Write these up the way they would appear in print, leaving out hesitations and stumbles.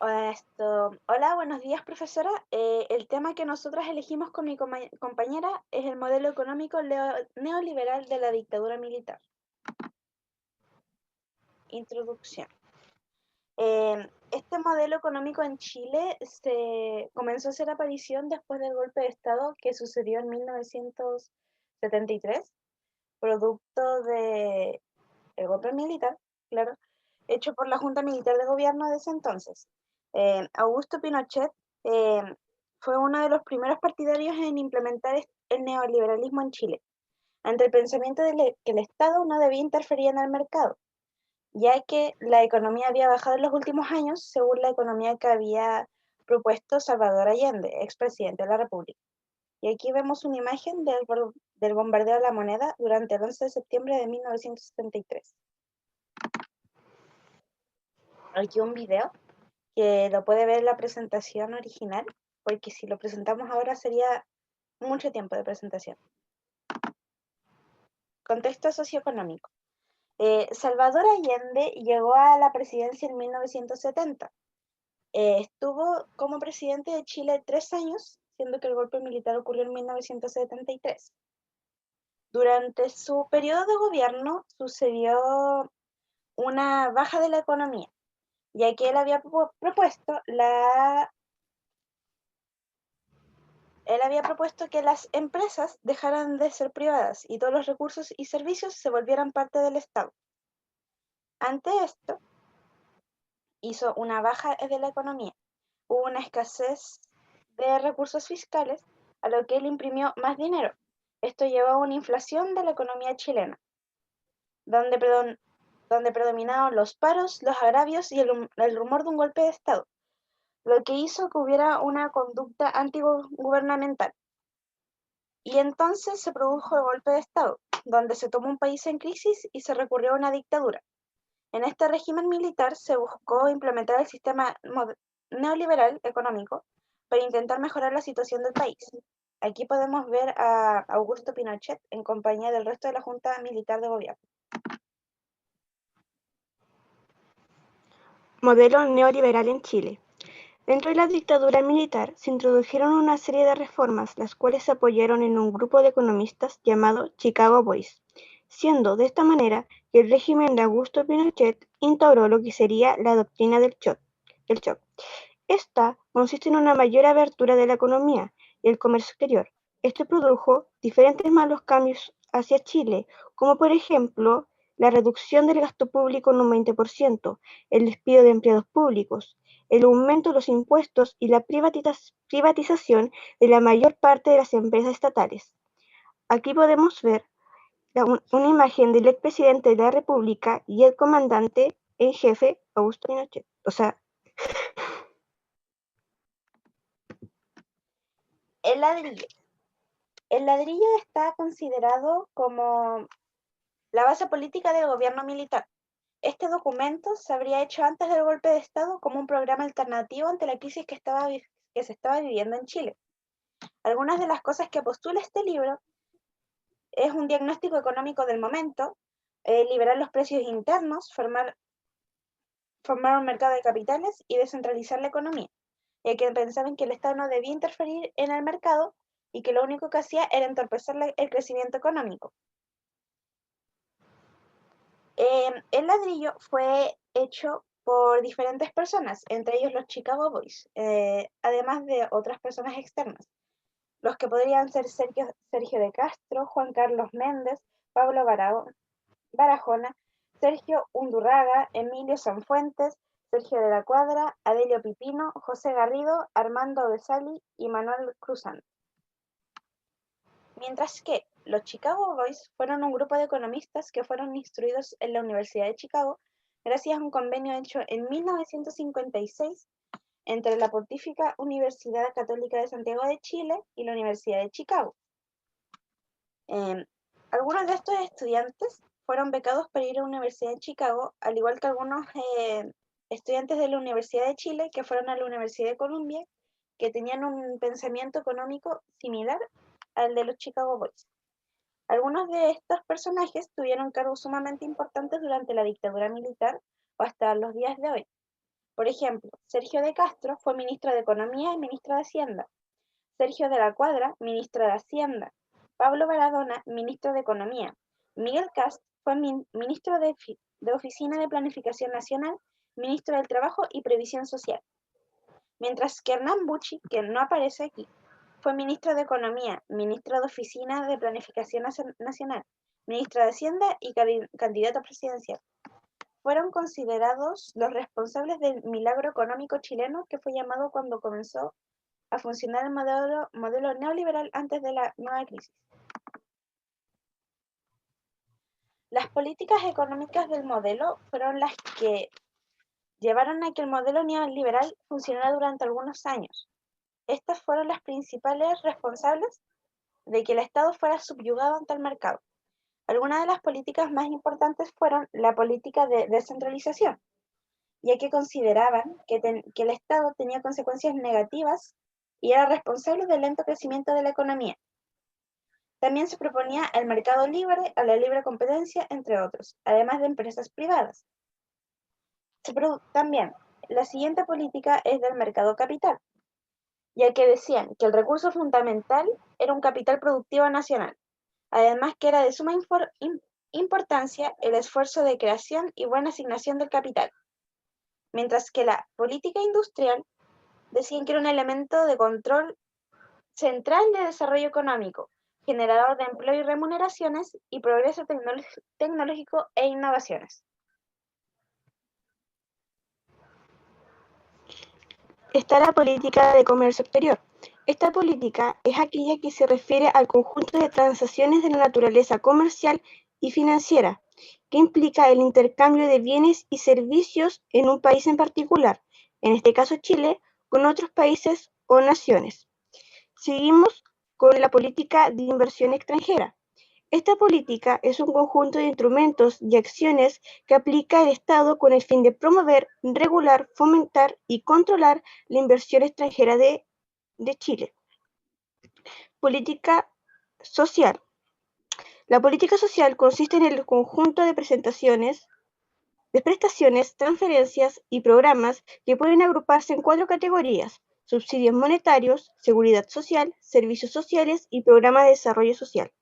Hola, buenos días, profesora. El tema que nosotras elegimos con mi compañera es el modelo económico neoliberal de la dictadura militar. Introducción. Este modelo económico en Chile se comenzó a hacer aparición después del golpe de Estado que sucedió en 1973, producto del golpe militar, claro, hecho por la Junta Militar de Gobierno de ese entonces. Augusto Pinochet eh, fue uno de los primeros partidarios en implementar el neoliberalismo en Chile, ante el pensamiento de que el Estado no debía interferir en el mercado, ya que la economía había bajado en los últimos años según la economía que había propuesto Salvador Allende, expresidente de la República. Y aquí vemos una imagen del bombardeo a la moneda durante el 11 de septiembre de 1973. Aquí un video que lo puede ver en la presentación original, porque si lo presentamos ahora sería mucho tiempo de presentación. Contexto socioeconómico. Salvador Allende llegó a la presidencia en 1970. Estuvo como presidente de Chile 3 años, siendo que el golpe militar ocurrió en 1973. Durante su periodo de gobierno sucedió una baja de la economía, ya que él había propuesto que las empresas dejaran de ser privadas y todos los recursos y servicios se volvieran parte del Estado. Ante esto, hizo una baja de la economía. Hubo una escasez de recursos fiscales, a lo que él imprimió más dinero. Esto llevó a una inflación de la economía chilena, donde, donde predominaron los paros, los agravios y el rumor de un golpe de Estado, lo que hizo que hubiera una conducta antigubernamental. Y entonces se produjo el golpe de Estado, donde se tomó un país en crisis y se recurrió a una dictadura. En este régimen militar se buscó implementar el sistema neoliberal económico para intentar mejorar la situación del país. Aquí podemos ver a Augusto Pinochet en compañía del resto de la Junta Militar de Gobierno. Modelo neoliberal en Chile. Dentro de la dictadura militar se introdujeron una serie de reformas, las cuales se apoyaron en un grupo de economistas llamado Chicago Boys, siendo de esta manera que el régimen de Augusto Pinochet instauró lo que sería la doctrina del shock. Esta consiste en una mayor abertura de la economía y el comercio exterior. Esto produjo diferentes malos cambios hacia Chile, como por ejemplo la reducción del gasto público en un 20%, el despido de empleados públicos, el aumento de los impuestos y la privatización de la mayor parte de las empresas estatales. Aquí podemos ver una imagen del expresidente de la República y el comandante en jefe, Augusto Pinochet. El ladrillo. El ladrillo está considerado como la base política del gobierno militar. Este documento se habría hecho antes del golpe de Estado como un programa alternativo ante la crisis que se estaba viviendo en Chile. Algunas de las cosas que postula este libro es un diagnóstico económico del momento, liberar los precios internos, formar un mercado de capitales y descentralizar la economía, ya que pensaban que el Estado no debía interferir en el mercado y que lo único que hacía era entorpecer el crecimiento económico. El ladrillo fue hecho por diferentes personas, entre ellos los Chicago Boys, además de otras personas externas, los que podrían ser Sergio de Castro, Juan Carlos Méndez, Pablo Barajona, Sergio Undurraga, Emilio Sanfuentes, Sergio de la Cuadra, Adelio Pipino, José Garrido, Armando Besali y Manuel Cruzán. Mientras que los Chicago Boys fueron un grupo de economistas que fueron instruidos en la Universidad de Chicago gracias a un convenio hecho en 1956 entre la Pontificia Universidad Católica de Santiago de Chile y la Universidad de Chicago. Algunos de estos estudiantes fueron becados para ir a la Universidad de Chicago, al igual que algunos estudiantes de la Universidad de Chile que fueron a la Universidad de Columbia, que tenían un pensamiento económico similar al de los Chicago Boys. Algunos de estos personajes tuvieron cargos sumamente importantes durante la dictadura militar o hasta los días de hoy. Por ejemplo, Sergio de Castro fue ministro de Economía y ministro de Hacienda. Sergio de la Cuadra, ministro de Hacienda. Pablo Baradona, ministro de Economía. Miguel Cast fue ministro de Oficina de Planificación Nacional, ministro del Trabajo y Previsión Social. Mientras que Hernán Bucci, que no aparece aquí, fue ministro de Economía, ministro de Oficina de Planificación Nacional, ministro de Hacienda y candidato presidencial. Fueron considerados los responsables del milagro económico chileno que fue llamado cuando comenzó a funcionar el modelo neoliberal antes de la nueva crisis. Las políticas económicas del modelo fueron las que llevaron a que el modelo neoliberal funcionara durante algunos años. Estas fueron las principales responsables de que el Estado fuera subyugado ante el mercado. Algunas de las políticas más importantes fueron la política de descentralización, ya que consideraban que el Estado tenía consecuencias negativas y era responsable del lento crecimiento de la economía. También se proponía el mercado libre, a la libre competencia, entre otros, además de empresas privadas. También, la siguiente política es del mercado capital, ya que decían que el recurso fundamental era un capital productivo nacional, además que era de suma importancia el esfuerzo de creación y buena asignación del capital, mientras que la política industrial decían que era un elemento de control central de desarrollo económico, generador de empleo y remuneraciones y progreso tecnológico e innovaciones. Está la política de comercio exterior. Esta política es aquella que se refiere al conjunto de transacciones de la naturaleza comercial y financiera, que implica el intercambio de bienes y servicios en un país en particular, en este caso Chile, con otros países o naciones. Seguimos con la política de inversión extranjera. Esta política es un conjunto de instrumentos y acciones que aplica el Estado con el fin de promover, regular, fomentar y controlar la inversión extranjera de Chile. Política social. La política social consiste en el conjunto de prestaciones, transferencias y programas que pueden agruparse en 4 categorías: subsidios monetarios, seguridad social, servicios sociales y programas de desarrollo social.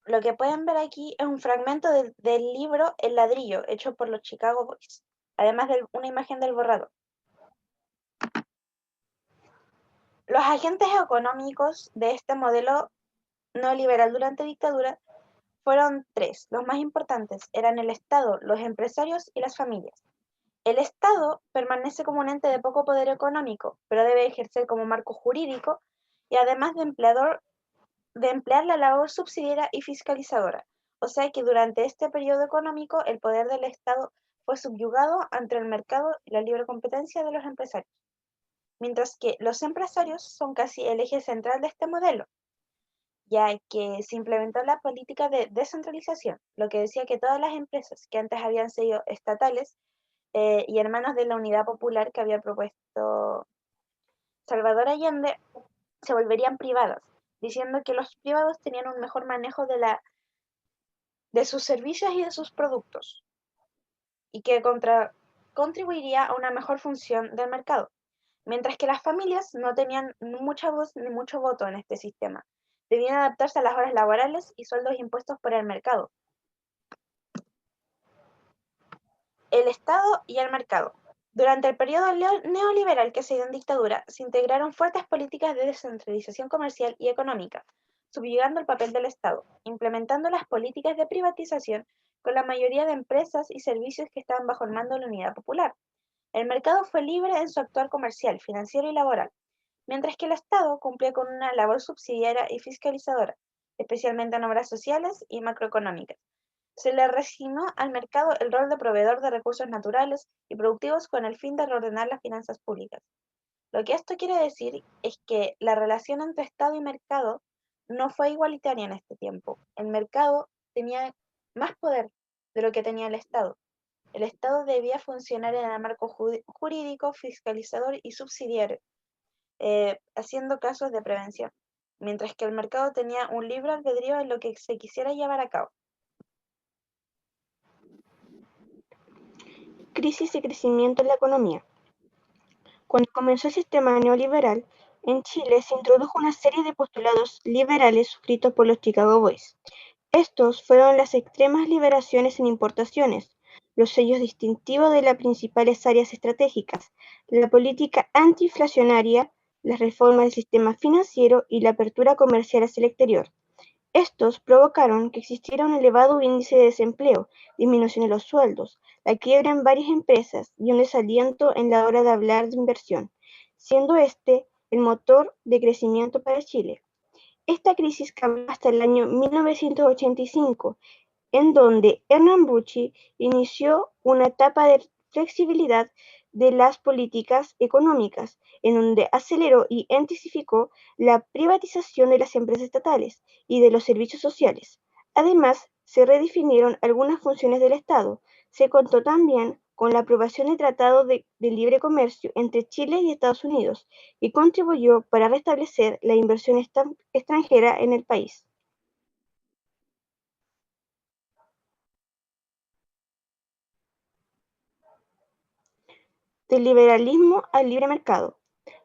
Lo que pueden ver aquí es un fragmento del libro El ladrillo, hecho por los Chicago Boys, además de una imagen del borrador. Los agentes económicos de este modelo neoliberal durante dictadura fueron 3. Los más importantes eran el Estado, los empresarios y las familias. El Estado permanece como un ente de poco poder económico, pero debe ejercer como marco jurídico y además de emplear la labor subsidiaria y fiscalizadora. O sea que durante este periodo económico el poder del Estado fue subyugado ante el mercado y la libre competencia de los empresarios. Mientras que los empresarios son casi el eje central de este modelo, ya que se implementó la política de descentralización, lo que decía que todas las empresas que antes habían sido estatales y en manos de la Unidad Popular que había propuesto Salvador Allende se volverían privadas, diciendo que los privados tenían un mejor manejo de sus servicios y de sus productos, y que contribuiría a una mejor función del mercado, mientras que las familias no tenían mucha voz ni mucho voto en este sistema. Debían adaptarse a las horas laborales y sueldos impuestos por el mercado. El Estado y el mercado. Durante el periodo neoliberal que se dio en dictadura, se integraron fuertes políticas de descentralización comercial y económica, subyugando el papel del Estado, implementando las políticas de privatización con la mayoría de empresas y servicios que estaban bajo el mando de la Unidad Popular. El mercado fue libre en su actuar comercial, financiero y laboral, mientras que el Estado cumplía con una labor subsidiaria y fiscalizadora, especialmente en obras sociales y macroeconómicas. Se le resignó al mercado el rol de proveedor de recursos naturales y productivos con el fin de reordenar las finanzas públicas. Lo que esto quiere decir es que la relación entre Estado y mercado no fue igualitaria en este tiempo. El mercado tenía más poder de lo que tenía el Estado. El Estado debía funcionar en el marco jurídico, fiscalizador y subsidiario, haciendo casos de prevención, mientras que el mercado tenía un libre albedrío en lo que se quisiera llevar a cabo. crisis de crecimiento en la economía. Cuando comenzó el sistema neoliberal, en Chile se introdujo una serie de postulados liberales suscritos por los Chicago Boys. Estos fueron las extremas liberaciones en importaciones, los sellos distintivos de las principales áreas estratégicas, la política antiinflacionaria, las reformas del sistema financiero y la apertura comercial hacia el exterior. Estos provocaron que existiera un elevado índice de desempleo, disminución de los sueldos, la quiebra en varias empresas y un desaliento en la hora de hablar de inversión, siendo este el motor de crecimiento para Chile. Esta crisis cambió hasta el año 1985, en donde Hernán Bucci inició una etapa de flexibilidad de las políticas económicas, en donde aceleró y intensificó la privatización de las empresas estatales y de los servicios sociales. Además, se redefinieron algunas funciones del Estado. Se contó también con la aprobación del Tratado de Libre Comercio entre Chile y Estados Unidos, y contribuyó para restablecer la inversión extranjera en el país. Del liberalismo al libre mercado.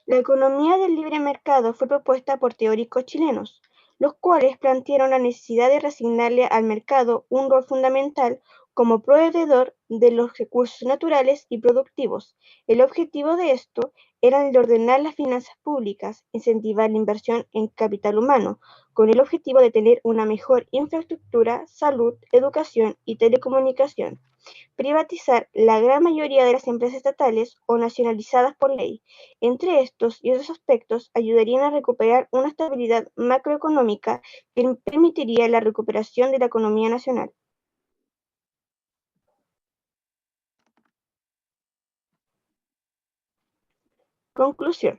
La economía del libre mercado fue propuesta por teóricos chilenos, los cuales plantearon la necesidad de reasignarle al mercado un rol fundamental como proveedor de los recursos naturales y productivos. El objetivo de esto era el de ordenar las finanzas públicas, incentivar la inversión en capital humano, con el objetivo de tener una mejor infraestructura, salud, educación y telecomunicación, privatizar la gran mayoría de las empresas estatales o nacionalizadas por ley. Entre estos y otros aspectos ayudarían a recuperar una estabilidad macroeconómica que permitiría la recuperación de la economía nacional. Conclusión.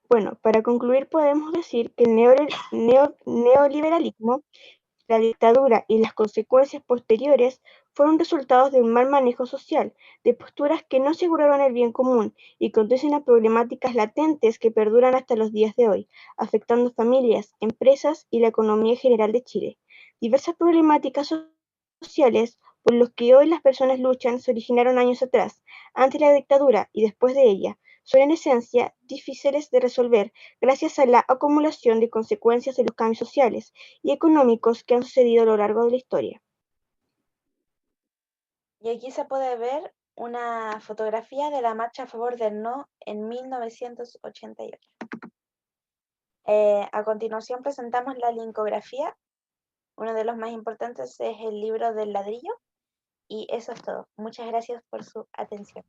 Bueno, para concluir podemos decir que el neoliberalismo, la dictadura y las consecuencias posteriores fueron resultados de un mal manejo social, de posturas que no aseguraron el bien común y conducen a problemáticas latentes que perduran hasta los días de hoy, afectando familias, empresas y la economía general de Chile. Diversas problemáticas sociales por los que hoy las personas luchan se originaron años atrás, antes de la dictadura y después de ella. Son en esencia difíciles de resolver gracias a la acumulación de consecuencias de los cambios sociales y económicos que han sucedido a lo largo de la historia. Y aquí se puede ver una fotografía de la marcha a favor del no en 1988. A continuación presentamos la lincografía. Uno de los más importantes es el libro del ladrillo. Y eso es todo. Muchas gracias por su atención.